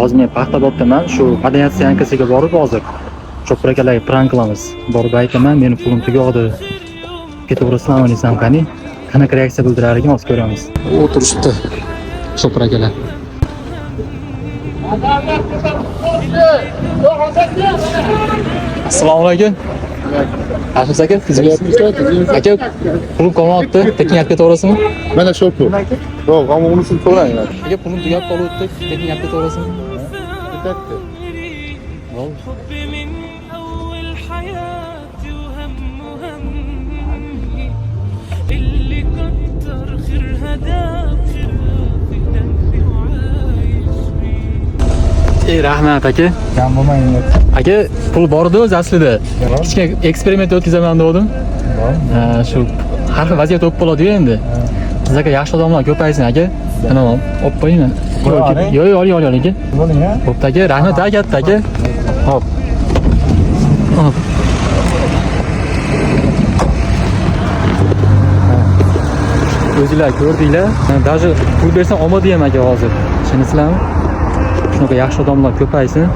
Hozir men Paxtaboddman, shu podyatsiyankasiga borib hozir chopar akalarga prank qilamiz. Borib aytaman, meni pulim tugadi. Ketaverasizlarmi desam qani? Qanaqa reaksiya bildirar ekan, hozir ko'ramiz. O'tirishdi. Chopar akalar. Assalomu alaykum. Axir aka, aka, pulim qolmoqda, tekin yapga to'g'risimi? Mana shu pul. Yo'q, ammo unisini so'rang. Aka, pulim tugab qolibdi, tekin yapga to'g'risimi? Ketdi. اللي كتر خيرها دام خيرها في دمي وعايش فيه. Rahmat aka. Kam bo'lmaydi. Aka, pul bor edi o'zi aslida. Kichkina eksperiment o'tkazaman degandim. Shu har xil vaziyat bo'lib qoladi-yu endi. Siz aka yaxshi odamlar ko'paysin aka. Mana olib qo'yingmi? Yo'q, oling aka. Bo'ling a? Xo'p aka, rahmat katta aka. Xo'p. Hop. O'zinglar ko'rdinglar. Даже pul bersam olmadi ham aka hozir. Tushunisizlarmi? Shunaqa yaxshi odamlar ko'paysin.